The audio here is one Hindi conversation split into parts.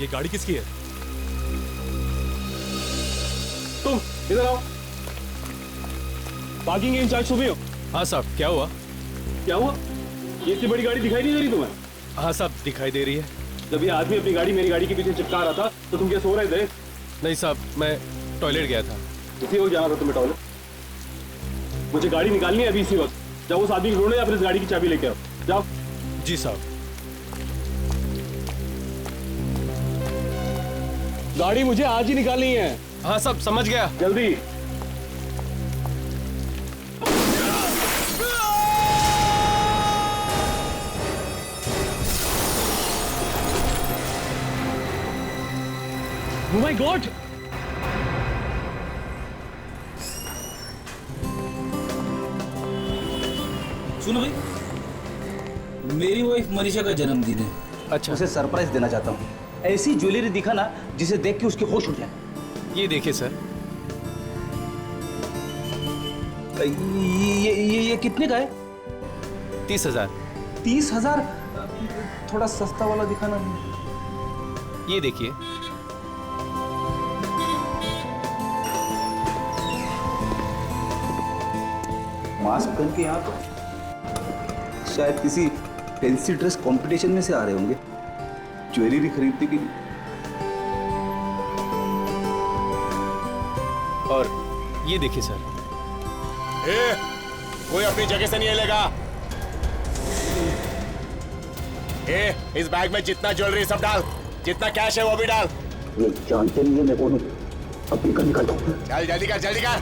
ये गाड़ी किसकी है? तुम इधर आओ। पार्किंग इंचार्ज सुबह हो? हाँ साहब, क्या हुआ? क्या हुआ? ये इतनी बड़ी गाड़ी दिखाई नहीं दे रही तुम्हें? हाँ साहब, दिखाई दे रही है। जब ये आदमी अपनी गाड़ी मेरी गाड़ी के पीछे चिपका रहा था तो तुम क्या सो रहे थे? नहीं साहब, मैं टॉयलेट गया था। इसी वक्त जाना था तुम्हें टॉयलेट? मुझे गाड़ी निकालनी है अभी इसी वक्त। जाओ उस आदमी को ढूंढो या फिर इस गाड़ी की चाबी लेके आओ। जाओ। जी साहब। गाड़ी मुझे आज ही निकालनी है। हाँ साहब, समझ गया। जल्दी। Oh my God! सुनो भाई, मेरी वाइफ मनीषा का जन्मदिन है। अच्छा, उसे सरप्राइज देना चाहता हूँ। ऐसी ज्वेलरी दिखाना जिसे देख के उसके होश उड़ जाए। ये देखिए सर। ये कितने का है? 30,000। 30,000? थोड़ा सस्ता वाला दिखाना। ये देखिए। मास्क पहन के यहाँ तो शायद किसी फैंसी ड्रेस कंपटीशन में से आ रहे होंगे, ज्वेलरी खरीदने के लिए। और ये देखिए सर। कोई अपनी जगह से नहीं हिलेगा। इस बैग में जितना ज्वेलरी सब डाल, जितना कैश है वो भी डाल। ये जानते नहीं है मैं कौन हूँ। अब निकल निकलता हूँ। चल जल्दी कर, जल्दी कर।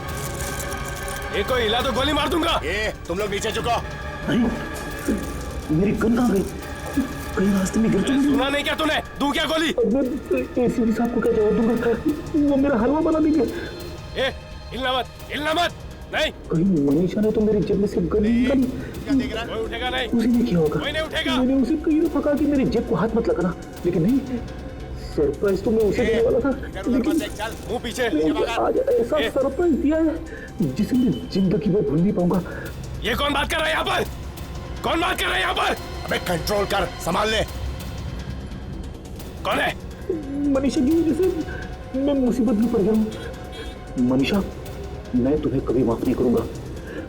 एक कोई हिला तो गोली मार दूंगा। तुम लोग नीचे झुको। मेरी गन कहाँ गई? कहीं रास्ते में गिर चुकी। सुना नहीं क्या तूने? दूं क्या गोली? एसीपी साहब को क्या जवाब दूंगा? वो मेरा हलवा बना देंगे। हिलना मत, हिलना मत। नहीं, कहीं मनीषा ने तो मेरी जेब में से गन निकाली। कोई उठेगा नहीं। उसी ने किया होगा। कोई नहीं उठेगा। मैंने उसे कहीं तो पका कि मेरी जेब को हाथ मत लगाना, लेकिन नहीं, सरप्राइज तो मैं उसे देने वाला था, लेकिन चल मुंह पीछे। आज ऐसा सरप्राइज दिया है जिसे मैं जिंदगी में भूल नहीं पाऊंगा। ये कौन बात कर रहा है यहाँ पर? कौन बात कर रहा है यहाँ पर? अबे कंट्रोल कर, संभाल ले। कौन है? मनीषा की वजह से मैं मुसीबत में पड़ गया हूँ। मनीषा, मैं तुम्हें कभी माफ नहीं करूंगा।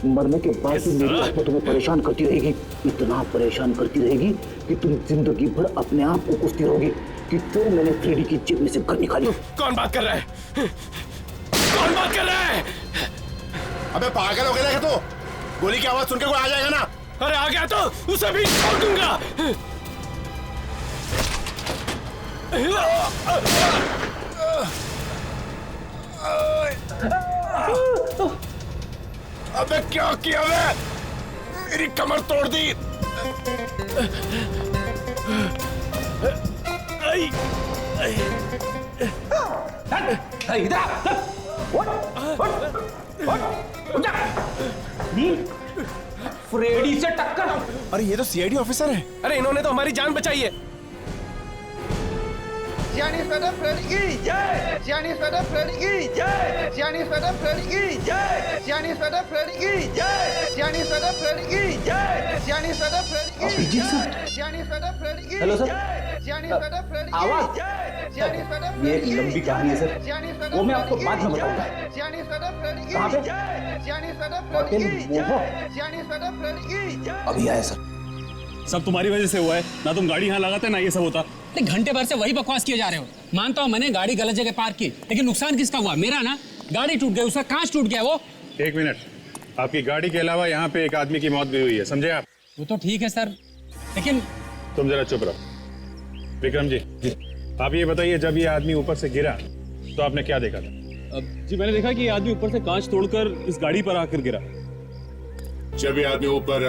मरने के बाद भी मेरी आत्मा तुम्हें परेशान करती रहेगी, इतना परेशान करती रहेगी कि तुम जिंदगी भर अपने आप को कोसती रहोगी कि क्यों मैंने फ्रेडी की जेब में से गन निकाली। कौन बात कर रहा है? कौन बात कर रहा है? अबे पागल हो गया क्या तू? गोली की आवाज सुनकर कोई आ जाएगा ना। अरे आ गया तो उसे भी छोड़ दूंगा। अबे क्या किया मैं? मेरी कमर तोड़ दी। फ्रेडी से टक्कर। अरे ये तो सीआईडी ऑफिसर है। अरे इन्होंने तो हमारी जान बचाई है। Giannis Fada Freddy की जय। Giannis Fada Freddy की जय। Giannis Fada Freddy की जय। Giannis Fada Freddy की जय। Giannis Fada Freddy की जय। Giannis Fada Freddy की जय। Giannis Fada Freddy की हेलो सर। जय। Giannis Fada Freddy की आवाज। जय। Giannis Fada ये Freddy एक की लंबी कहानी है सर, Giannis Fada वो मैं आपको Freddy बाद में की बताऊंगा। जय। Giannis Fada Freddy की कहाँ पे? जय। Giannis Fada Freddy होटल की मोहो। जय। Giannis Fada Freddy की जय। अभी आया सर। सब तुम्हारी वजह से हुआ है ना। तुम गाड़ी यहाँ लगाते ना ये सब होता। घंटे भर से वही बकवास किए जा रहे हो। मानता हूँ मैंने गाड़ी गलत जगह पार्क की, लेकिन नुकसान किसका हुआ? मेरा ना। गाड़ी टूट गई, उसका कांच टूट गया। वो एक मिनट, आपकी गाड़ी के अलावा यहाँ पे एक आदमी की मौत भी हुई है, समझे आप? वो तो ठीक है सर, लेकिन तुम जरा चुप रहो। विक्रम जी, आप ये बताइए, जब ये आदमी ऊपर से गिरा तो आपने क्या देखा था? जी मैंने देखा कि ये आदमी ऊपर से कांच तोड़कर इस गाड़ी पर आकर गिरा। जब ये आदमी ऊपर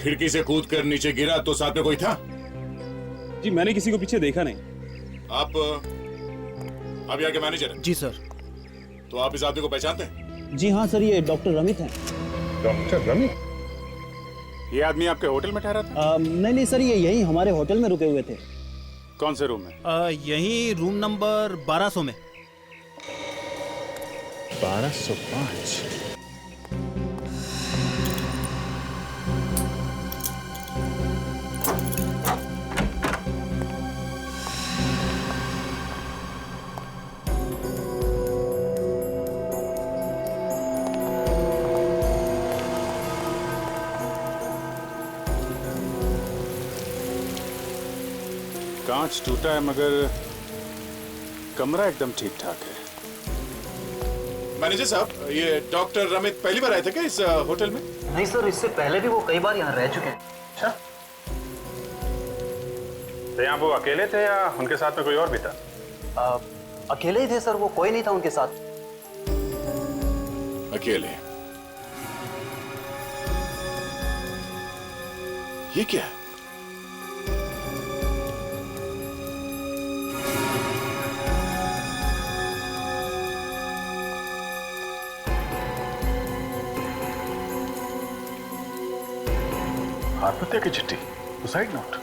खिड़की से कूद कर नीचे गिरा तो साथ में कोई था? जी मैंने किसी को पीछे देखा नहीं। आप यहाँ के मैनेजर हैं? जी सर। तो आप इस आदमी को पहचानते हैं? जी हाँ सर, ये डॉक्टर रमित हैं। डॉक्टर रमित? ये आदमी आपके होटल में ठहरा था? नहीं नहीं सर, ये यहीं हमारे होटल में रुके हुए थे। कौन से रूम में? यहीं रूम नंबर 1200 में। 1205। कांच टूटा है मगर कमरा एकदम ठीक ठाक है। मैनेजर साहब, ये डॉक्टर रमित पहली बार आए थे क्या इस होटल में? नहीं सर, इससे पहले भी वो कई बार यहाँ रह चुके हैं। अच्छा, तो यहाँ वो अकेले थे या उनके साथ में कोई और भी था? अकेले ही थे सर, वो कोई नहीं था उनके साथ। अकेले? ये क्या है? आत्महत्या की चिट्ठी, सुसाइड नोट।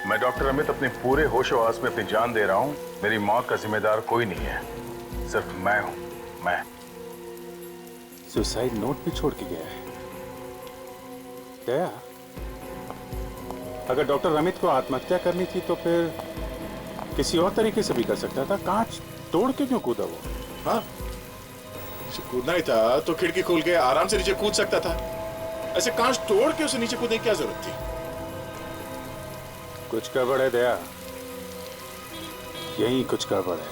मैं डॉक्टर अमित अपने पूरे होशो हवास में अपनी जान दे रहा हूं। मेरी मौत का जिम्मेदार कोई नहीं है, सिर्फ मैं हूं। मैं सुसाइड नोट भी छोड़ के गया है। क्या अगर डॉक्टर रमित को आत्महत्या करनी थी तो फिर किसी और तरीके से भी कर सकता था। कांच तोड़ के क्यों कूदा वो? हाँ, कूदना ही था तो खिड़की खोल के आराम से नीचे कूद सकता था। ऐसे कांच तोड़ के उसे नीचे कूदने की क्या जरूरत थी? कुछ गड़बड़ है दया, यही कुछ गड़बड़ है।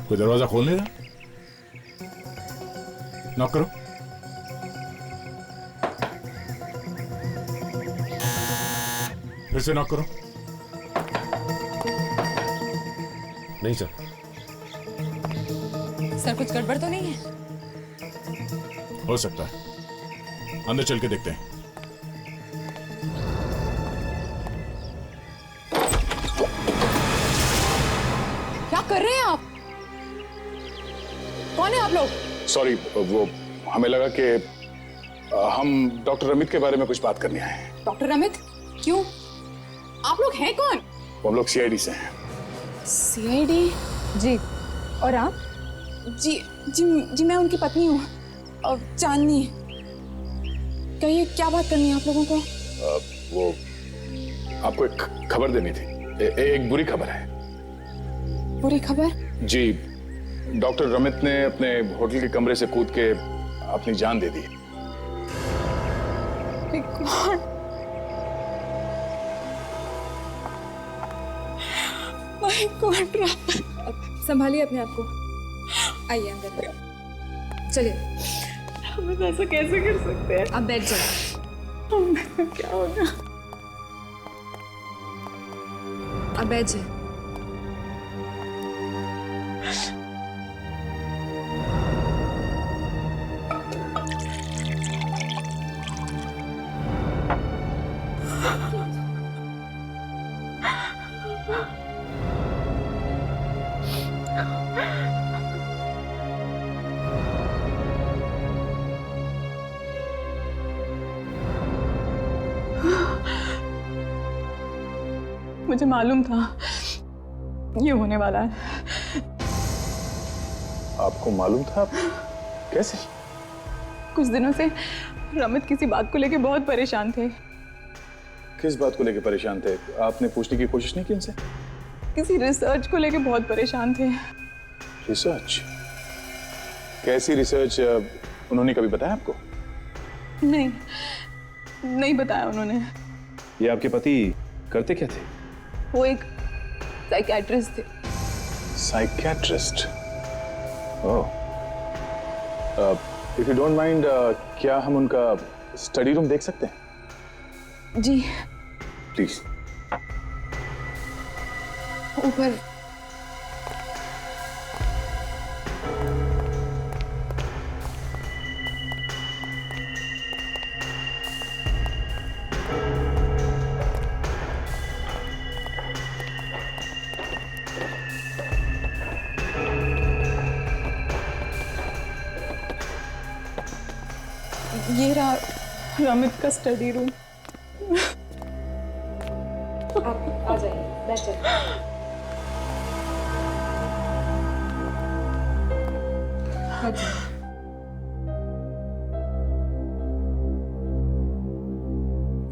कोई दरवाजा खोल नहीं रहा? नॉक करो। फिर से नॉक करो। नहीं सर। सर, कुछ गड़बड़ तो नहीं है? हो सकता है, अंदर चल के देखते हैं। क्या कर रहे हैं आप? कौन है आप लोग? सॉरी, वो हमें लगा कि हम डॉक्टर रमित के बारे में कुछ बात करने आए हैं। डॉक्टर रमित? क्यों? आप लोग हैं कौन? हम लोग सीआईडी से हैं। सीआईडी? जी। और आप? जी जी जी, मैं उनकी पत्नी हूँ, चांदनी। कहिए, क्या बात करनी है आप लोगों को? वो आपको एक खबर देनी थी। एक बुरी खबर है। बुरी खबर? जी, डॉक्टर रमित ने अपने होटल के कमरे से कूद के अपनी जान दे दी। My God. संभालिए अपने आप को। आइए अंदर। चलिए। हम ऐसा कैसे कर सकते हैं? आप बैठ जाओ। क्या होगा? आप बैठ जाइए। मुझे मालूम था ये होने वाला है। आपको मालूम था? कैसे? कुछ दिनों से रमित किसी बात को लेके बहुत परेशान थे। किस बात को लेकर परेशान थे? आपने पूछने की कोशिश नहीं की इनसे? किसी रिसर्च को लेके बहुत परेशान थे। रिसर्च? कैसी रिसर्च? उन्होंने कभी बताया आपको? नहीं बताया उन्होंने। ये आपके पति करते क्या थे? वो एक साइकियाट्रिस्ट थे। Psychiatrist? Oh. If you don't mind, क्या हम उनका स्टडी रूम देख सकते हैं? जी प्लीज। ऊपर। ये रहा रमित का स्टडी रूम। आप आ जाइए, बैठ जाइए।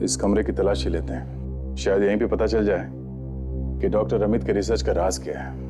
इस कमरे की तलाशी लेते हैं, शायद यहीं पे पता चल जाए कि डॉक्टर अमित के रिसर्च का राज क्या है।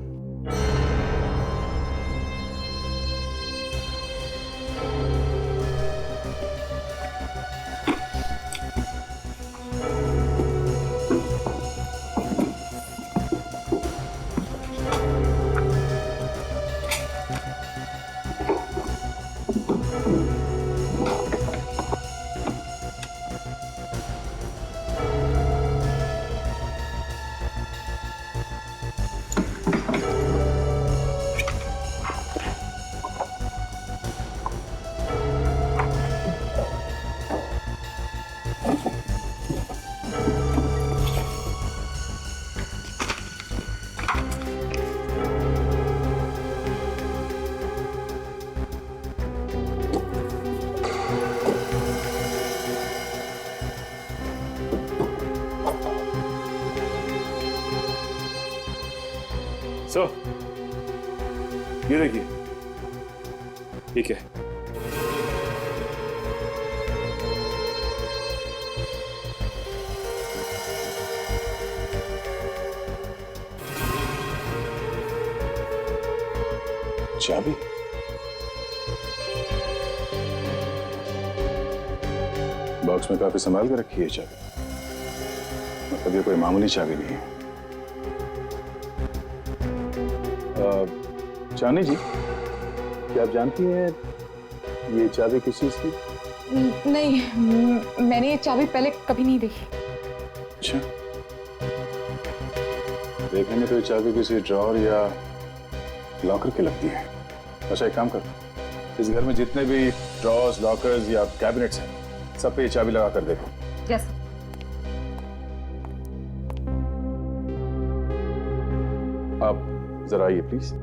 सो ये देखिए, ठीक है। चाबी? बॉक्स में काफी संभाल कर रखी है चाबी, मतलब ये कोई मामूली चाबी नहीं है। चांदी जी, क्या आप जानती हैं ये चाबी किस चीज की? नहीं, मैंने ये चाबी पहले कभी नहीं देखी। अच्छा, देखने में तो ये चाबी किसी ड्रॉअर या लॉकर की लगती है। अच्छा, एक काम कर, इस घर में जितने भी ड्रॉर्स, लॉकर्स या कैबिनेट्स हैं, सब पे ये चाबी लगा कर देखो। यस। आप जरा आइए प्लीज।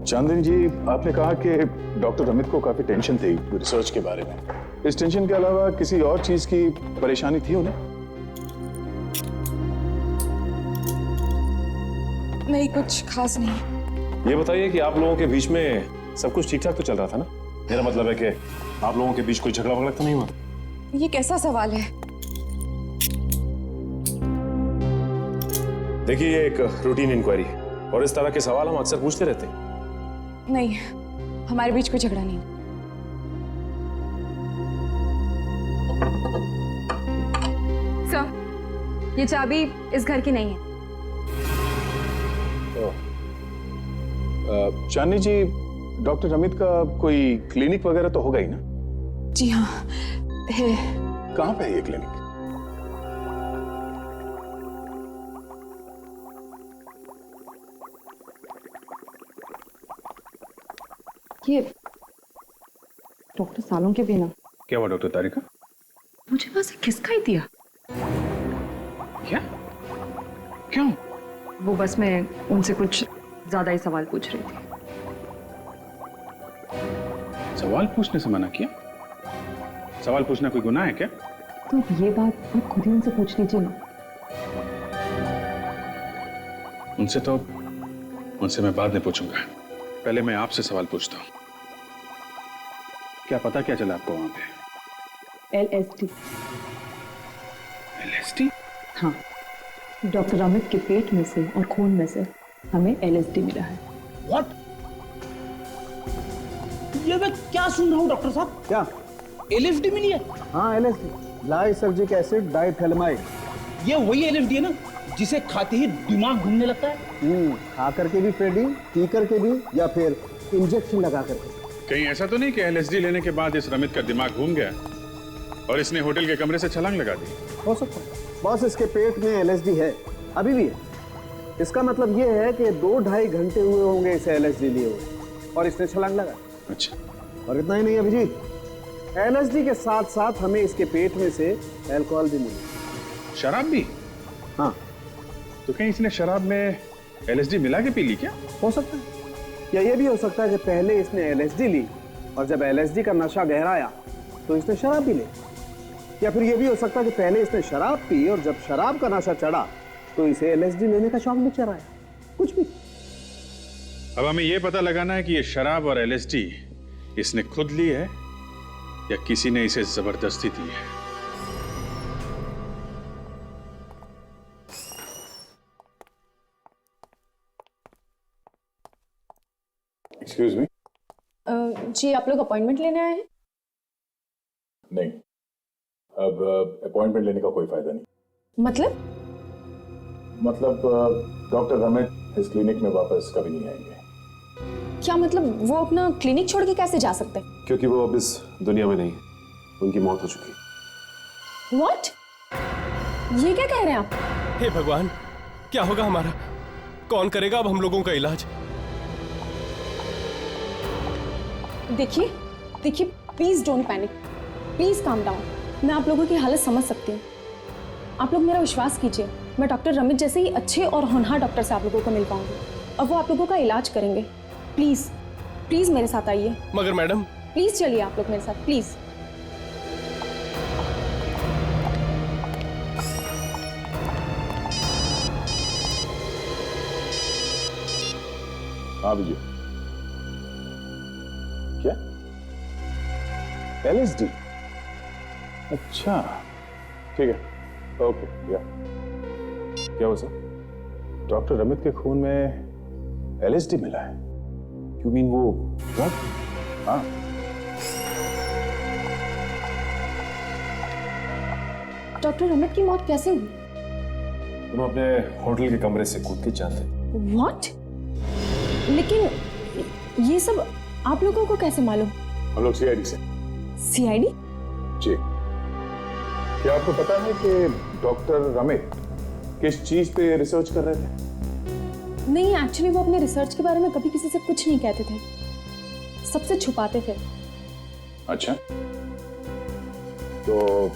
चांदनी जी, आपने कहा कि डॉक्टर अमित को काफी टेंशन थी रिसर्च के बारे में। इस टेंशन के अलावा किसी और चीज की परेशानी थी उन्हें? नहीं, कुछ खास नहीं। ये बताइए कि आप लोगों के बीच में सब कुछ ठीक ठाक तो चल रहा था ना? मेरा मतलब है कि आप लोगों के बीच कोई झगड़ा वगड़ा तो नहीं हुआ? ये कैसा सवाल है? देखिए, ये एक रूटीन इंक्वायरी है और इस तरह के सवाल हम अक्सर पूछते रहते हैं। नहीं, हमारे बीच कोई झगड़ा नहीं। सर, ये चाबी इस घर की नहीं है। चांदनी जी, डॉक्टर अमित का कोई क्लिनिक वगैरह तो होगा ही ना? जी हाँ, है। कहाँ पे है ये क्लिनिक? ये डॉक्टर सालों के बिना। क्या हुआ डॉक्टर तारिका? मुझे बस खिसका ही दिया। क्या? क्यों? वो बस मैं उनसे कुछ ज्यादा ही सवाल पूछ रही थी। सवाल पूछने से मना किया? सवाल पूछना कोई गुनाह है क्या? तो ये बात आप खुद ही उनसे पूछ लीजिए ना। उनसे मैं बाद में पूछूंगा। पहले मैं आपसे सवाल पूछता हूँ। क्या पता क्या चला आपको वहां पे? LSD। LSD? हाँ, डॉक्टर अमित के पेट में से और खून में से हमें LSD मिला है। What? ये मैं क्या सुन रहा हूँ डॉक्टर साहब? क्या? LSD मिली है? हाँ, LSD, लाइसर्जिक एसिड डाइथैलेमाइड। ये वही LSD है ना जिसे खाते ही दिमाग घूमने लगता है? खा करके भी फ्रेडी, पी करके भी, या फिर इंजेक्शन लगा करके। कहीं ऐसा तो नहीं कि LSD लेने के बाद इस रमित का दिमाग घूम गया और इसने होटल के कमरे से छलांग लगा दी? हो सकता है। बॉस, इसके पेट में LSD है, अभी भी है। इसका मतलब ये है कि 2-2.5 घंटे हुए होंगे इसे LSD लिए हुए और इसने छलांग लगा। अच्छा। और इतना ही नहीं अभिजीत, LSD के साथ साथ हमें इसके पेट में से अल्कोहल भी मिली। शराब भी? हाँ। तो कहीं इसने शराब में LSD मिला के पी ली क्या? हो सकता है। क्या ये भी हो सकता है कि पहले इसने एलएसडी ली और जब एलएसडी का नशा गहराया तो इसने शराब भी ली? या फिर ये भी हो सकता है कि पहले इसने शराब पी और जब शराब का नशा चढ़ा तो इसे एलएसडी लेने का शौक भी चढ़ाया? कुछ भी। अब हमें यह पता लगाना है कि ये शराब और एलएसडी इसने खुद ली है या किसी ने इसे जबरदस्ती दी है। Excuse me. जी आप लोग अपॉइंटमेंट लेने आए हैं? नहीं, अब अपॉइंटमेंट लेने का कोई फायदा नहीं। मतलब डॉक्टर रमित इस क्लिनिक में वापस कभी नहीं आएंगे। क्या मतलब वो अपना क्लिनिक छोड़ के कैसे जा सकते हैं? क्योंकि वो अब इस दुनिया में नहीं है, उनकी मौत हो चुकी है। What? ये क्या कह रहे हैं आप? हे भगवान, क्या होगा हमारा? कौन करेगा अब हम लोगों का इलाज? देखिए देखिए, please don't panic, please calm down. मैं आप लोगों की हालत समझ सकती हूँ। आप लोग मेरा विश्वास कीजिए, मैं डॉक्टर रमित जैसे ही अच्छे और होनहार डॉक्टर से आप लोगों को मिल पाऊंगी और वो आप लोगों का इलाज करेंगे। प्लीज प्लीज मेरे साथ आइए। मगर मैडम, प्लीज चलिए आप लोग मेरे साथ, प्लीज। हाँ भैया। क्या? एलएसडी? अच्छा, ठीक है, ओके। या क्या हुआ सर? डॉक्टर रमित के खून में एलएसडी मिला है? यू मीन वो ड्रग? हाँ। डॉक्टर रमित की मौत कैसे हुई? तुम अपने होटल के कमरे से कूद के जाते। What? लेकिन ये सब आप लोगों को कैसे मालूम? हम लोग सीआईडी से। सीआईडी? जी। क्या आपको पता है कि डॉक्टर रमित किस चीज पे रिसर्च कर रहे थे? नहीं, एक्चुअली वो अपने रिसर्च के बारे में कभी किसी से कुछ नहीं कहते थे, सबसे छुपाते थे। अच्छा, तो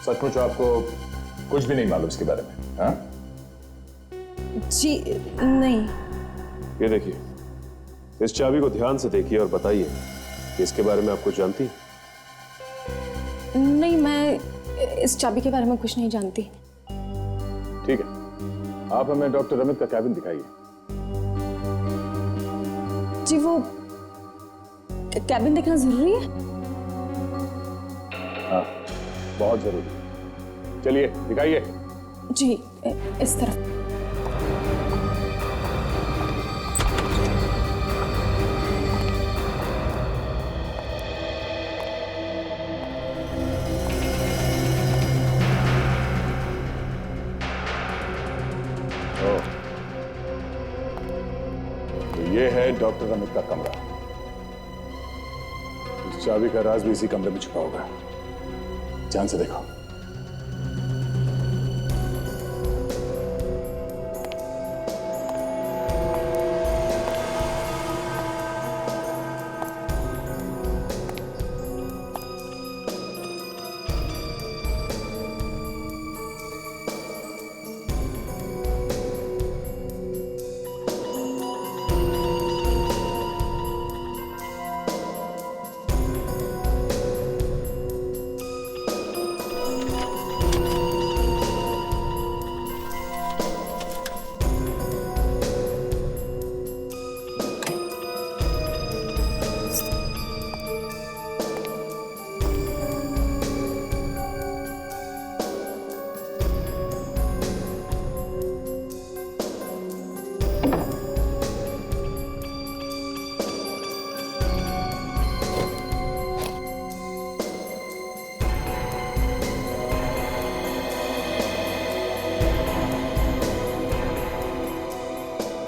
सचमुच आपको कुछ भी नहीं मालूम इसके बारे में? हाँ? जी नहीं। ये देखिए, इस चाबी को ध्यान से देखिए और बताइए कि इसके बारे में आप कुछ जानती हैं? नहीं, मैं इस चाबी के बारे में कुछ नहीं जानती। ठीक है, आप हमें डॉक्टर रमित का कैबिन दिखाइए। जी वो कैबिन देखना जरूरी है? हाँ, बहुत जरूरी। चलिए दिखाइए। जी इस तरफ। ये है डॉक्टर रमित का कमरा। इस चाबी का राज भी इसी कमरे में छुपा होगा। ध्यान से देखो।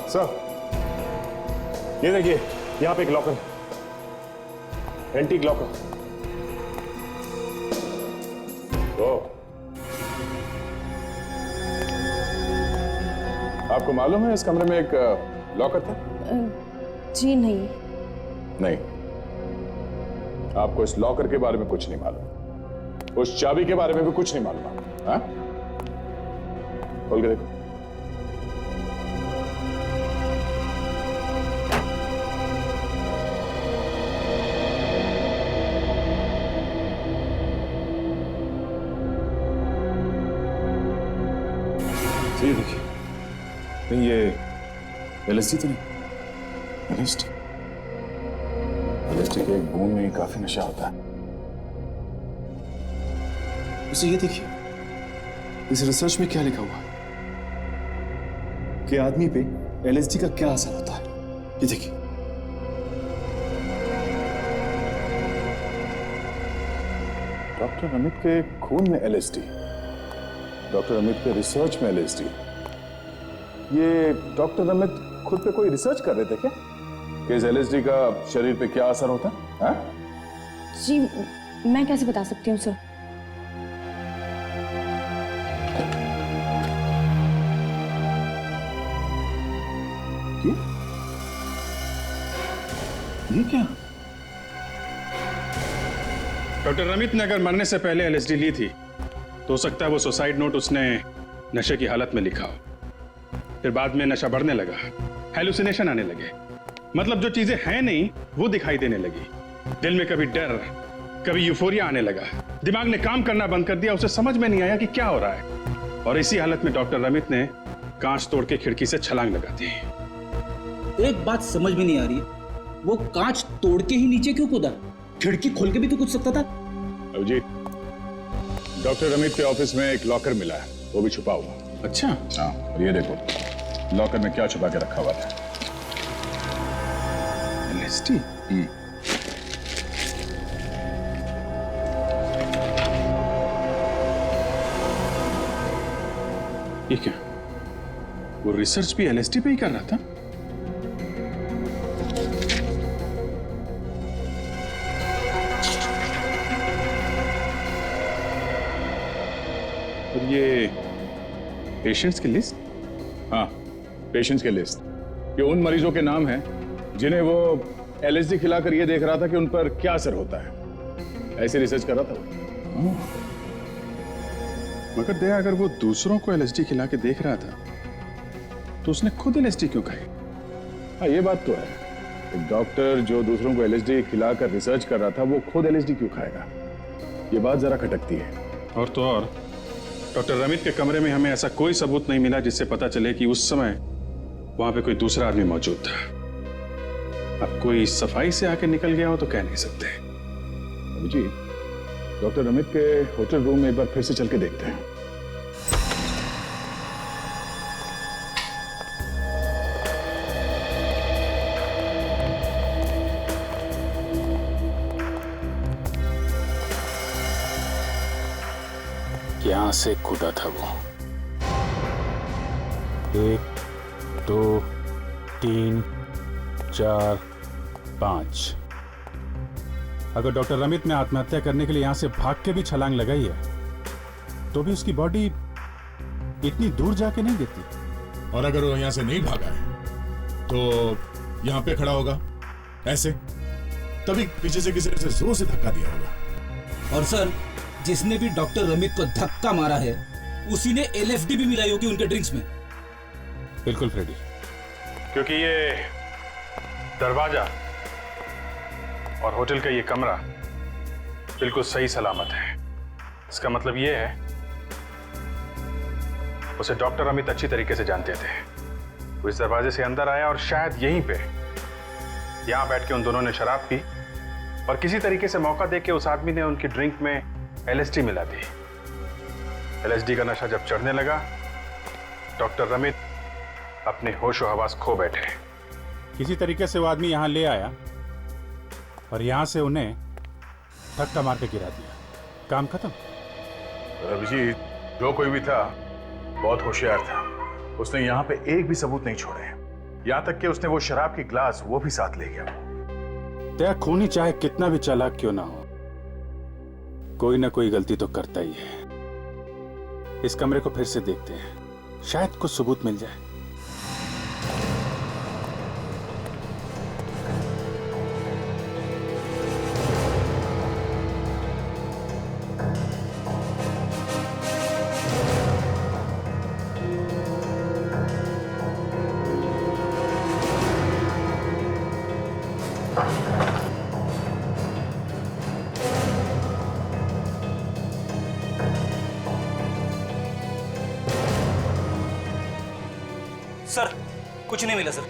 सर, ये देखिए, यहां पे एक लॉकर है, एंटीक लॉकर। तो आपको मालूम है इस कमरे में एक लॉकर था? जी नहीं। नहीं, आपको इस लॉकर के बारे में कुछ नहीं मालूम, उस चाबी के बारे में भी कुछ नहीं मालूम। हाँ, खोल के देखो। कहीं ये एलएसडी तो नहीं? एलएसडी के एक बूंद में ही काफी नशा होता है। उसे ये देखिए, इस रिसर्च में क्या लिखा हुआ है कि आदमी पे एलएसडी का क्या असर होता है। ये देखिए, डॉक्टर अमित के खून में एलएसडी, डॉक्टर अमित के रिसर्च में एलएसडी। ये डॉक्टर अमित खुद पे कोई रिसर्च कर रहे थे क्या कि इस एलएसडी का शरीर पे क्या असर होता है? जी मैं कैसे बता सकती हूँ सर। ये क्या? डॉक्टर रमित ने अगर मरने से पहले एलएसडी ली थी तो हो सकता है वो सुसाइड नोट उसने नशे की हालत में लिखा हो। फिर बाद में नशा बढ़ने लगा, हेलुसिनेशन आने लगे, मतलब जो चीजें हैं नहीं वो दिखाई देने लगी। दिल में कभी डर, कभी यूफोरिया आने लगा, दिमाग ने काम करना बंद कर दिया, उसे समझ में नहीं आया कि क्या हो रहा है। और इसी हालत में डॉक्टर रमित ने कांच तोड़ के खिड़की से छलांग लगा दी। एक बात समझ में नहीं आ रही है, वो कांच तोड़ के ही नीचे क्यों कूदा? खिड़की खोल के भी तो कूद सकता था। अभिजीत, डॉक्टर रमित के ऑफिस में एक लॉकर मिला है, वो भी छुपा हुआ। अच्छा। हाँ, और ये देखो लॉकर में क्या छुपा के रखा हुआ था। एलएसडी? ये क्या? वो रिसर्च भी एलएसडी पे ही कर रहा था? और ये पेशेंट्स की लिस्ट? हाँ, पेशेंट्स की लिस्ट। ये उन मरीजों के नाम हैं जिन्हें वो एलएसडी खिलाकर ये देख रहा था कि उन पर क्या असर होता है। ऐसे रिसर्च कर रहा था वो। मगर दया, अगर वो दूसरों को एलएसडी खिला के देख रहा था तो उसने खुद एलएसडी क्यों खाई? हाँ, ये बात तो है। एक डॉक्टर जो दूसरों को एलएसडी खिलाकर रिसर्च कर रहा था, वो खुद एलएसडी क्यों खाएगा? ये बात जरा खटकती है। और तो और डॉक्टर रमित के कमरे में हमें ऐसा कोई सबूत नहीं मिला जिससे पता चले कि उस समय वहां पे कोई दूसरा आदमी मौजूद था। अब कोई सफाई से आके निकल गया हो तो कह नहीं सकते। जी, डॉक्टर रमित के होटल रूम में एक बार फिर से चल के देखते हैं। यहां से कूदा था वो। 1 2 3 4 5। अगर डॉक्टर रमित ने आत्महत्या करने के लिए यहां से भाग के भी छलांग लगाई है तो भी उसकी बॉडी इतनी दूर जाके नहीं गिरती। और अगर वो यहां से नहीं भागा है तो यहां पे खड़ा होगा ऐसे, तभी पीछे से किसी ने जोर से धक्का दिया होगा। और सर, जिसने भी डॉक्टर रमित को धक्का मारा है उसी ने एलएसडी भी मिलाई होगी उनके ड्रिंक्स में। बिल्कुल फ्रेडी, क्योंकि ये दरवाजा और होटल का ये कमरा बिल्कुल सही सलामत है। इसका मतलब ये है उसे डॉक्टर अमित अच्छी तरीके से जानते थे। वो इस दरवाजे से अंदर आया और शायद यहीं पे यहां बैठ के उन दोनों ने शराब पी और किसी तरीके से मौका देके उस आदमी ने उनकी ड्रिंक में एलएसडी मिला दी। एलएसडी का नशा जब चढ़ने लगा, डॉक्टर रमित अपने होश और हवास खो बैठे। किसी तरीके से वो आदमी यहां ले आया और यहां से उन्हें धक्का मार के गिरा दिया। काम खत्म। अभिजीत, जो कोई भी था बहुत होशियार था। उसने यहाँ पे एक भी सबूत नहीं छोड़े, यहाँ तक कि उसने वो शराब की ग्लास वो भी साथ ले गया। दया, खूनी चाहे कितना भी चालाक क्यों ना हो, कोई ना कोई गलती तो करता ही है। इस कमरे को फिर से देखते हैं, शायद कुछ सबूत मिल जाए। कुछ नहीं मिला सर।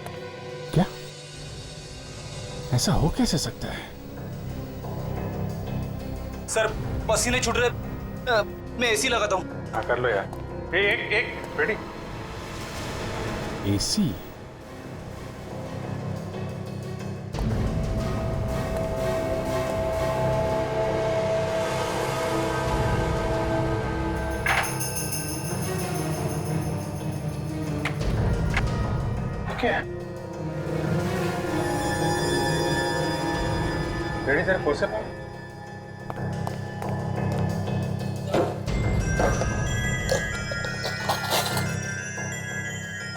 क्या? ऐसा हो कैसे सकता है? सर पसीने छूट रहे, मैं एसी लगाता हूँ। हाँ कर लो यार। एक रेडी। एसी? क्या? रेडी सर, फुल से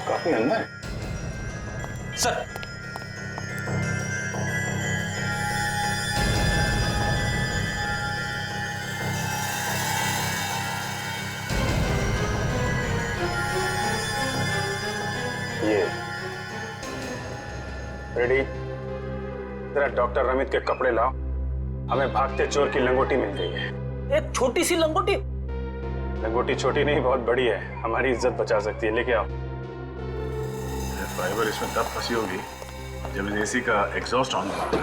काफी अंदर है सर। ये रेडी। जरा डॉक्टर रमित के कपड़े लाओ, हमें भागते चोर की लंगोटी मिल गई है। एक छोटी सी लंगोटी? लंगोटी छोटी नहीं, बहुत बड़ी है, हमारी इज्जत बचा सकती है। लेके आओ। फाइबर इसमें तब फंसी होगी जब इस एसी का एग्जॉस्ट ऑन होगा।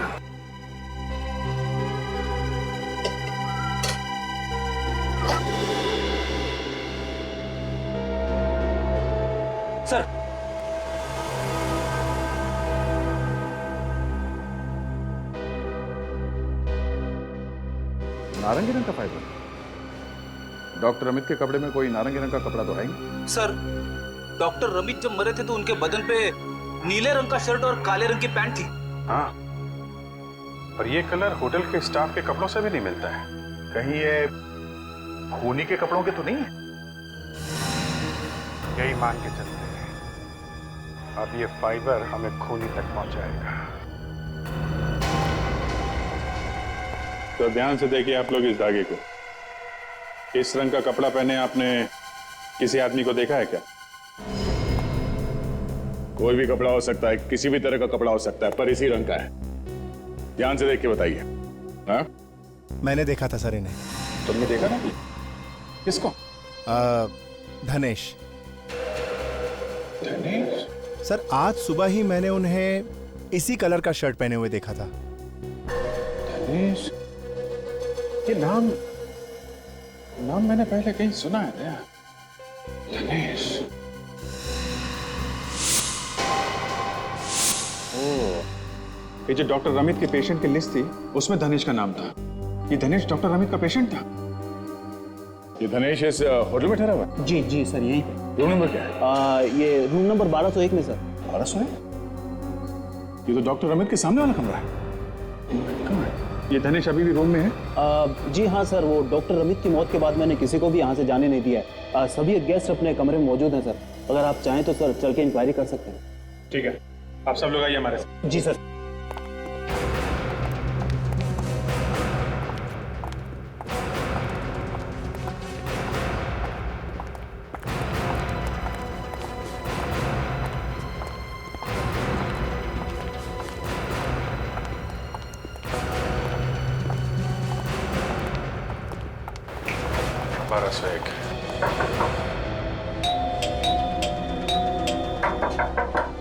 सर नारंगी रंग का फाइबर? डॉक्टर अमित के कपड़े में कोई नारंगी रंग का कपड़ा तो है ही। सर, डॉक्टर रमित जब मरे थे तो उनके बदन पे नीले रंग का शर्ट और काले रंग की पैंट थी। हाँ, और ये कलर होटल के स्टाफ के कपड़ों से भी नहीं मिलता है। कहीं ये खूनी के कपड़ों के तो नहीं है? यही मान के चलते हैं, अब ये फाइबर हमें खूनी तक पहुंचाएगा। तो ध्यान से देखिए आप लोग इस धागे को। इस रंग का कपड़ा पहने आपने किसी आदमी को देखा है क्या? कोई भी कपड़ा हो सकता है, किसी भी तरह का कपड़ा हो सकता है, पर इसी रंग का है। ध्यान से देख के बताइए। हाँ? मैंने देखा था सर इन्हें। तुमने देखा ना? किसको? धनेश। धनेश? सर आज सुबह ही मैंने उन्हें इसी कलर का शर्ट पहने हुए देखा था। धनेश? ये नाम मैंने पहले कहीं सुना है क्या? धनेश। ये जो डॉक्टर रमित के पेशेंट की लिस्ट थी उसमें धनेश का नाम था। ये धनेश डॉक्टर रमित का पेशेंट था। ये धनेश इस होटल में ठहरा हुआ? जी जी सर, यही पे। रूम नंबर क्या है? ये रूम नंबर 1201 में सर। 1201? ये तो डॉक्टर रमित के सामने वाला कमरा है। कहाँ है? ये धनेश अभी भी रूम में है? जी हाँ सर, वो डॉक्टर रमित की मौत के बाद मैंने किसी को भी यहाँ से जाने नहीं दिया है। सभी गेस्ट अपने कमरे में मौजूद हैं सर। अगर आप चाहें तो सर चल के इंक्वायरी कर सकते हैं। ठीक है, आप सब लोग आइए हमारे साथ। जी सर।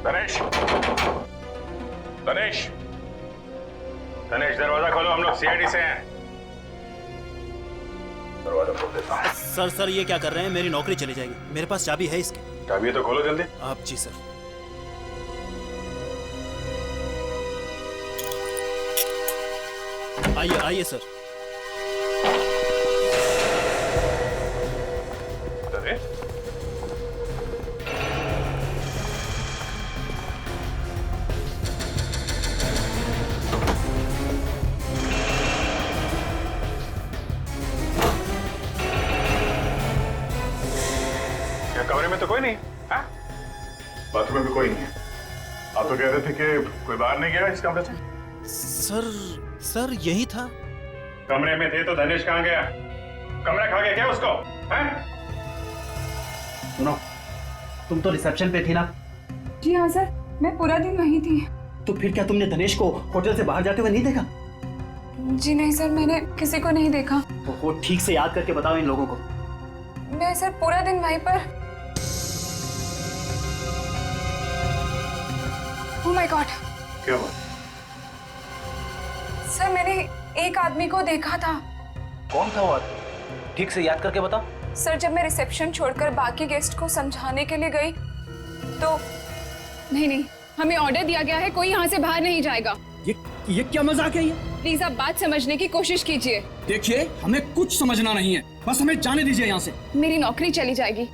धनेश, धनेश, धनेश दरवाजा खोलो, हम लोग सीआईडी से हैं। दरवाजा खोल देता हूँ। सर ये क्या कर रहे हैं? मेरी नौकरी चली जाएगी। मेरे पास चाबी है इसकी। चाबी तो खोलो जल्दी। आप? जी सर। आइए आइए सर। धनेश, कमरे में तो कोई नहीं? हाँ? बाथरूम में भी कोई नहीं है। आप तो कह रहे थे कि कोई बाहर नहीं गया इस कमरे से? सर यही था। कमरे में थे तो धनेश कहाँ गया? कमरा खा गया क्या उसको? हैं? सुनो, तुम तो रिसेप्शन पे थी ना? जी हाँ सर, मैं पूरा दिन वहीं थी। तो फिर क्या तुमने धनेश को होटल से बाहर जाते हुए नहीं देखा? जी नहीं सर, मैंने किसी को नहीं देखा। वो ठीक से याद करके बताओ इन लोगों को। मैं सर पूरा दिन वहीं पर। Oh my God. क्या हुआ? सर मैंने एक आदमी को देखा था। कौन था वो आदमी? ठीक से याद करके बता। सर जब मैं रिसेप्शन छोड़कर बाकी गेस्ट को समझाने के लिए गई तो नहीं, हमें ऑर्डर दिया गया है, कोई यहाँ से बाहर नहीं जाएगा। ये क्या मजाक है ये? प्लीज आप बात समझने की कोशिश कीजिए। देखिए हमें कुछ समझना नहीं है, बस हमें जाने दीजिए यहाँ से। मेरी नौकरी चली जाएगी।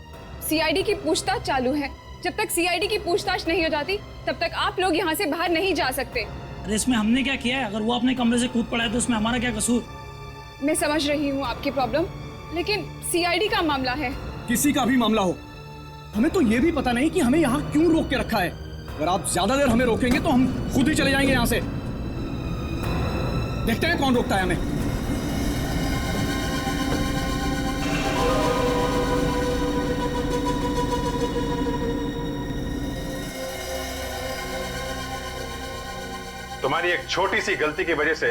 सीआईडी की पूछताछ चालू है। जब तक सीआईडी की पूछताछ नहीं हो जाती तब तक आप लोग यहाँ से बाहर नहीं जा सकते। अरे इसमें हमने क्या किया है? अगर वो अपने कमरे से कूद पड़ा है तो उसमें हमारा क्या कसूर? मैं समझ रही हूँ आपकी प्रॉब्लम, लेकिन सीआईडी का मामला है। किसी का भी मामला हो, हमें तो ये भी पता नहीं कि हमें यहाँ क्यों रोक के रखा है। अगर आप ज्यादा देर हमें रोकेंगे तो हम खुद ही चले जाएंगे यहाँ से। देखते हैं कौन रोकता है हमें। तुम्हारी एक छोटी सी गलती की वजह से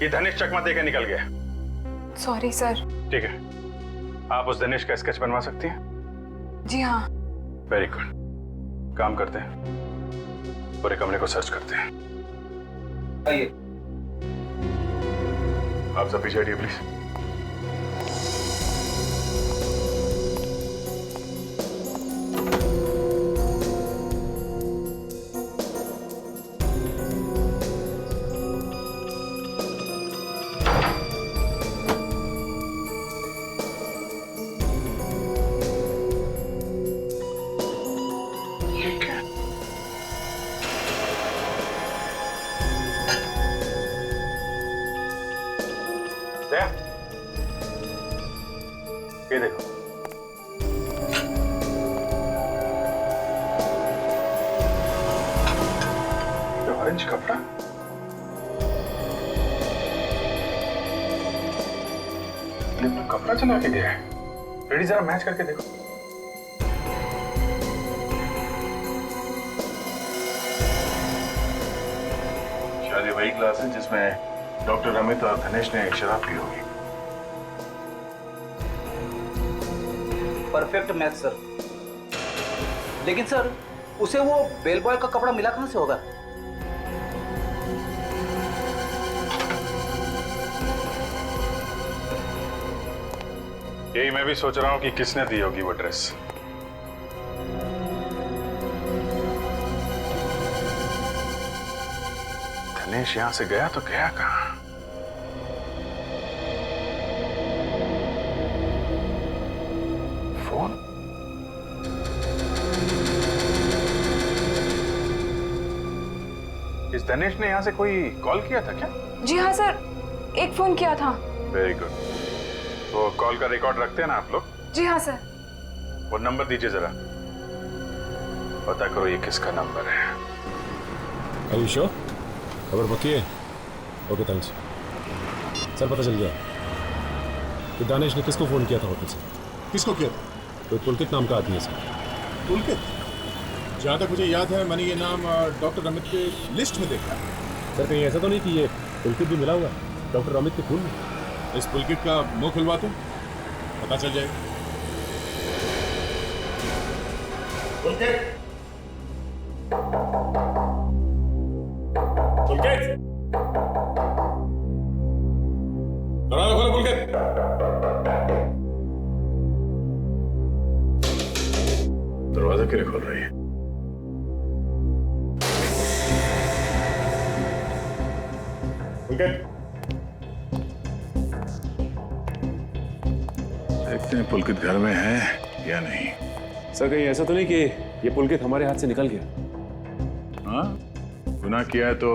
ये धनेश चकमा देकर निकल गया। Sorry sir. ठीक है, आप उस धनेश का स्केच बनवा सकती हैं? जी हाँ। वेरी गुड, काम करते हैं, पूरे कमरे को सर्च करते हैं। आइए। आप सब पीछे हटिए प्लीज। ये देखो, ये ऑरेंज कपड़ा, ये तो कपड़ा चला के गया है। रेडी, जरा मैच करके देखो। शायद ये वही क्लास है जिसमें डॉक्टर अमित और धनेश ने शराब पी होगी। Perfect match sir. लेकिन सर उसे वो बेल बॉय का कपड़ा मिला कहां से होगा? यही मैं भी सोच रहा हूं कि किसने दी होगी वो ड्रेस। धनेश यहां से गया तो गया कहां? फोन? इस धनेश ने यहां से कोई कॉल किया था क्या? जी हाँ सर, एक फोन किया था। Very good. तो कॉल का रिकॉर्ड रखते हैं ना आप लोग? जी हाँ सर। वो नंबर दीजिए जरा, पता करो ये किसका नंबर है। Are you sure? खबर पक्की है? Okay thanks. सर पता चल गया कि दानिश ने किसको फोन किया था होटल से। किसको किया था? कोई पुलकित नाम का आदमी है सर। पुलकित? जहाँ तक मुझे याद है मैंने ये नाम डॉक्टर अमित के लिस्ट में देखा। सर कहीं ऐसा तो नहीं कि ये पुलकित भी मिला हुआ है डॉक्टर अमित के खून में? इस पुलकित का मुंह खुलवा दो, पता चल जाएगा। पुलकित! पुलकित! दरवाजा खोलो पुलकित! दरवाजा क्यों खोल रही है? पुलकित! देखते हैं पुलकित घर में है या नहीं। सर कहीं ऐसा तो नहीं कि ये पुलकित हमारे हाथ से निकल गया? हाँ, गुनाह किया है तो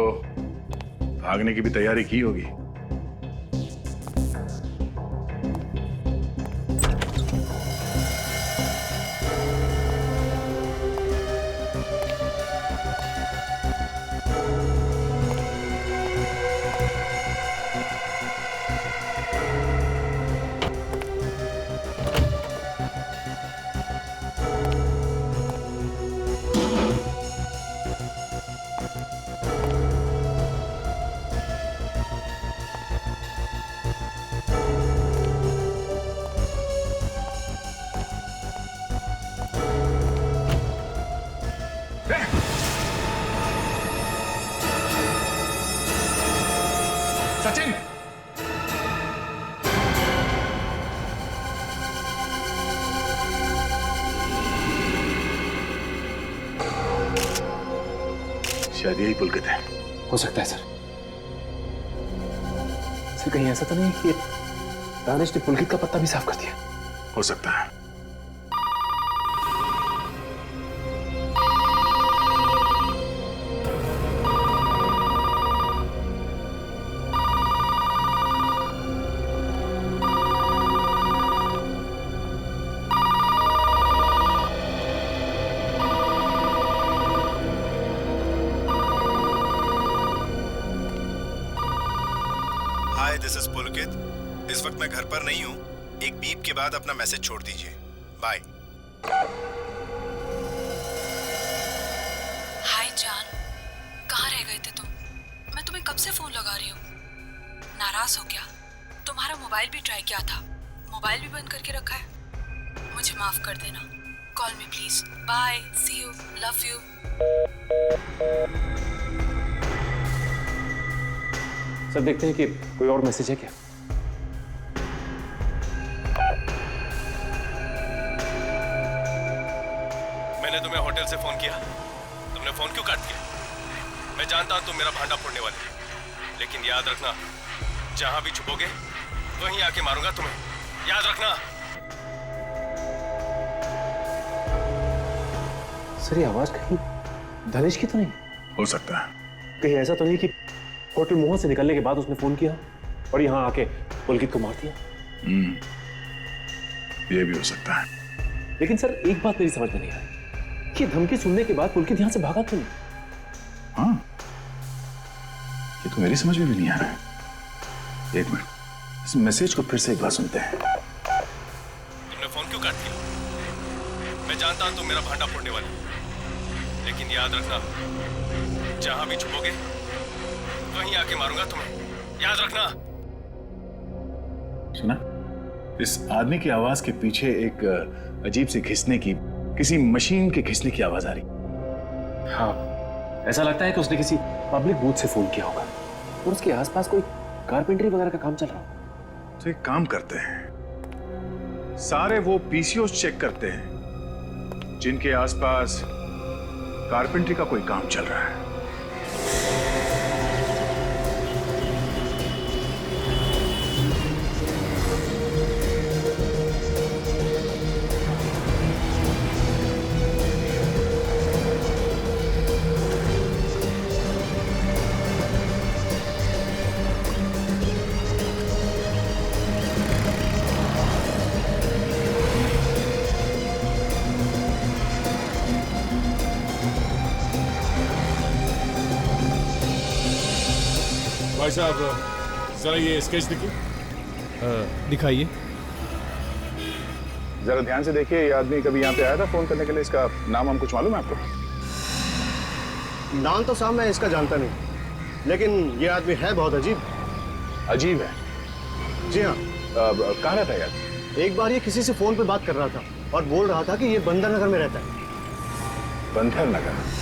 भागने की भी तैयारी की होगी। सचिन, शायद यही पुलकित है। हो सकता है सर। सर कहीं ऐसा तो नहीं कि दानिश ने पुलकित का पत्ता भी साफ कर दिया? हो सकता है। हाय, दिस इज पुलकित। इस वक्त मैं घर पर नहीं हूँ। एक बीप के बाद अपना मैसेज छोड़ दीजिए। बाय। हाय जान, कहाँ रह गए थे तुम? मैं तुम्हें कब से फोन लगा रही हूँ। नाराज हो क्या? तुम्हारा मोबाइल भी ट्राई किया था, मोबाइल भी बंद करके रखा है। मुझे माफ कर देना। Call me please. Bye, see you, love you. Sir देखते हैं कि कोई और मैसेज है क्या। मैंने तुम्हें होटल से फोन किया, तुमने फोन क्यों काट दिया? मैं जानता हूं तुम मेरा भांडा फोड़ने वाले हो, लेकिन याद रखना, जहां भी छुपोगे वहीं आके मारूंगा तुम्हें। याद रखना। सर ये आवाज कहीं धनेश की तो नहीं? हो सकता है। कहीं ऐसा तो नहीं कि होटल मोहन से निकलने के बाद उसने फोन किया और यहाँ आके पुलकित को मार दिया? ये भी हो सकता है। लेकिन सर एक बात मेरी समझ में नहीं आई कि धमकी सुनने के बाद पुलकित यहाँ से भागा क्यों? हाँ, ये तो मेरी समझ में भी नहीं आ रहा है। एक मिनट, इस मैसेज को फिर से एक बार सुनते हैं। तुमने फोन क्यों काट दिया? मैं जानता हूं तुम मेरा भांडा फोड़ने वाले हो, लेकिन याद रखना, जहां भी छुपोगे वहीं आके मारूंगा तुम्हें। याद रखना। सुना? इस आदमी की आवाज के पीछे एक अजीब सी घिसने की, किसी मशीन के घिसने की आवाज आ रही। हाँ, ऐसा लगता है कि उसने किसी पब्लिक बूथ से फोन किया होगा और उसके आसपास कोई कारपेंटरी वगैरह का काम चल रहा हो। तो एक काम करते हैं, सारे वो पीसीओस चेक करते हैं जिनके आसपास कारपेंटरी का कोई काम चल रहा है। भाई साहब, जरा ये स्केच देखिए। दिखाइए। जरा ध्यान से देखिए, ये आदमी कभी यहाँ पे आया था फोन करने के लिए? इसका नाम हम कुछ मालूम है आपको? नाम तो साहब मैं इसका जानता नहीं, लेकिन ये आदमी है बहुत अजीब। अजीब है? जी हाँ। कहाँ रहता है यार? एक बार ये किसी से फोन पे बात कर रहा था और बोल रहा था कि ये बंदर नगर में रहता है। बंदर नगर?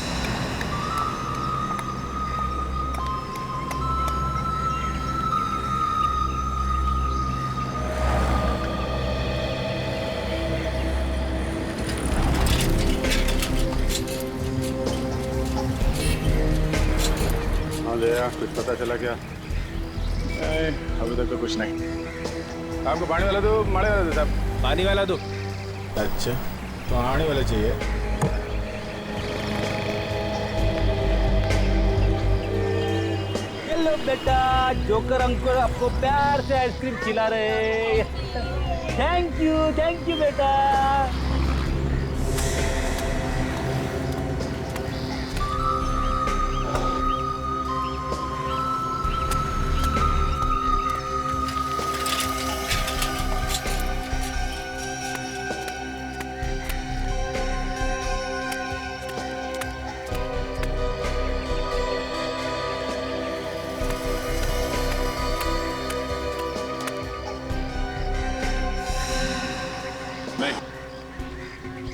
कुछ पता चला क्या? अभी तक तो कुछ नहीं। आपको पानी वाला दो, माड़े वाला दो साहब? पानी वाला दो। अच्छा, पानी वाला चाहिए। हेलो बेटा, जोकर अंकुर आपको प्यार से आइसक्रीम खिला रहे। थैंक यू बेटा।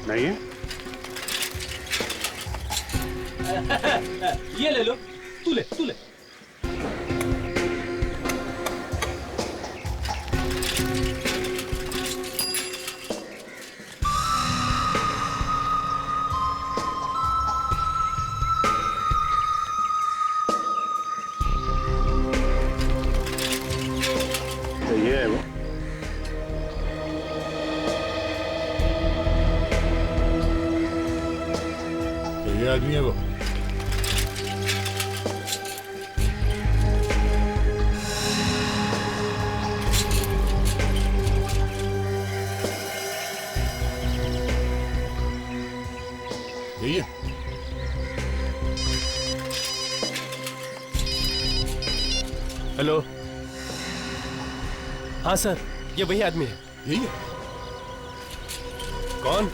नहीं है? ये ले लो, तू ले। आदमी है वो। यही है। हेलो। हाँ सर, ये वही आदमी है। यही है। कौन?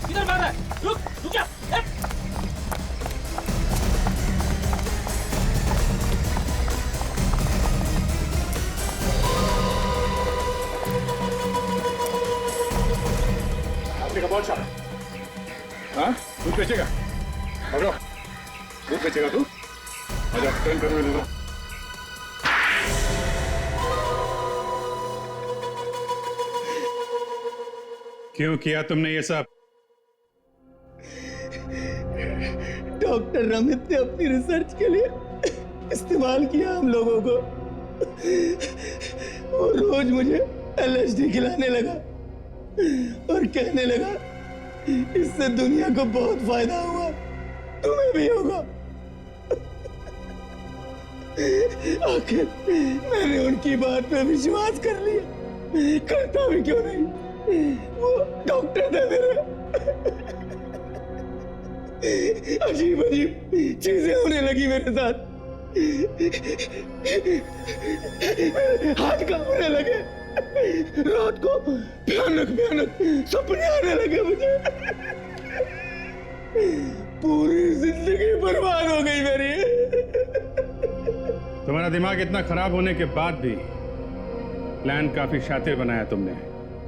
किधर भाग रहा है? रुक जा। आपने का बहुत शाह। हाँ? दूध बेचेगा? पकड़ो। दूध बेचेगा तू? आजा, टर्न करने दे दो। क्यों किया तुमने ये सब? डॉक्टर रमित ने अपनी रिसर्च के लिए इस्तेमाल किया हम लोगों को। और रोज मुझे LSD खिलाने लगा और कहने लगा इससे दुनिया को बहुत फायदा हुआ, तुम्हें भी होगा। आखिर मैंने उनकी बात पे विश्वास कर लिया, करता भी क्यों नहीं, वो डॉक्टर थे मेरे। अजीब अजीब चीजें होने लगी मेरे साथ, हाथ कांपने लगे, रात को भयानक भयानक सपने आने लगे मुझे। पूरी जिंदगी बर्बाद हो गई मेरी। तुम्हारा दिमाग इतना खराब होने के बाद भी प्लान काफी शातिर बनाया तुमने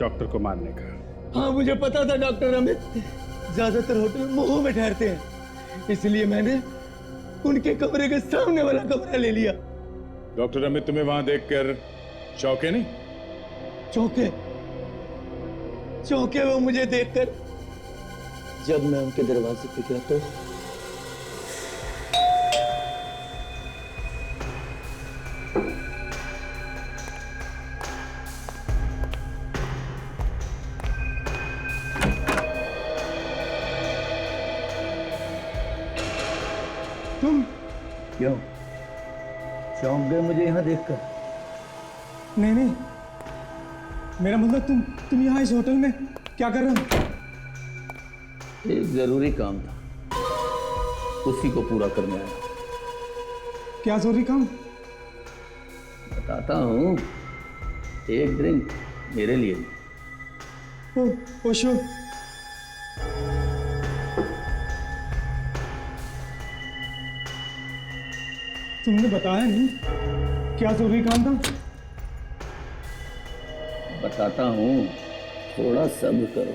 डॉक्टर को मारने का। हाँ, मुझे पता था डॉक्टर अमित ज्यादातर होटल मोह में ठहरते हैं, इसलिए मैंने उनके कमरे के सामने वाला कमरा ले लिया। डॉक्टर अमित तुम्हें वहां देखकर चौंके नहीं? चौंके वो मुझे देखकर। जब मैं उनके दरवाजे पे गया तो तुम क्यों चौंक गए मुझे यहाँ देखकर? नहीं, मेरा मतलब तुम यहाँ इस होटल में क्या कर रहे हो? एक जरूरी काम था, उसी को पूरा करने आया। क्या जरूरी काम? बताता हूँ, एक ड्रिंक मेरे लिए। ओ श्योर। तुमने बताया नहीं क्या जरूरी काम था? बताता हूँ, थोड़ा सब्र करो,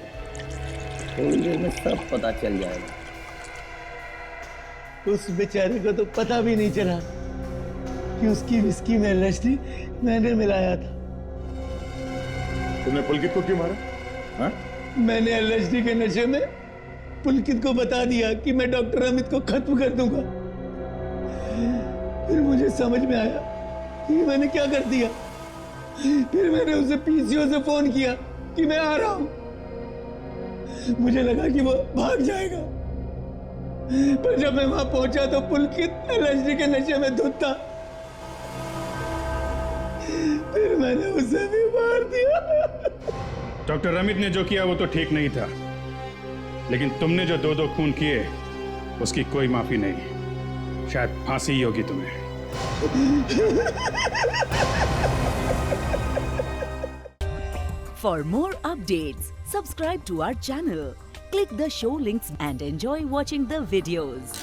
थोड़ी देर में सब पता चल जाएगा। उस बेचारे को तो पता भी नहीं चला कि उसकी विस्की में LSD मैंने मिलाया था। तुमने पुलकित को क्यों मारा? हाँ? मैंने LSD के नशे में पुलकित को बता दिया कि मैं डॉक्टर अमित को खत्म कर दूंगा। फिर मुझे समझ में आया कि मैंने क्या कर दिया। फिर मैंने उसे PCO से फोन किया कि मैं आ रहा हूं। मुझे लगा कि वो भाग जाएगा, पर जब मैं वहां पहुंचा तो पुलकित LSD के नशे में धुत था। फिर मैंने उसे भी मार दिया। डॉक्टर रमित ने जो किया वो तो ठीक नहीं था, लेकिन तुमने जो दो खून किए उसकी कोई माफी नहीं। शायद फांसी ही होगी तुम्हें। For more updates, subscribe to our channel, click the show links and enjoy watching the videos.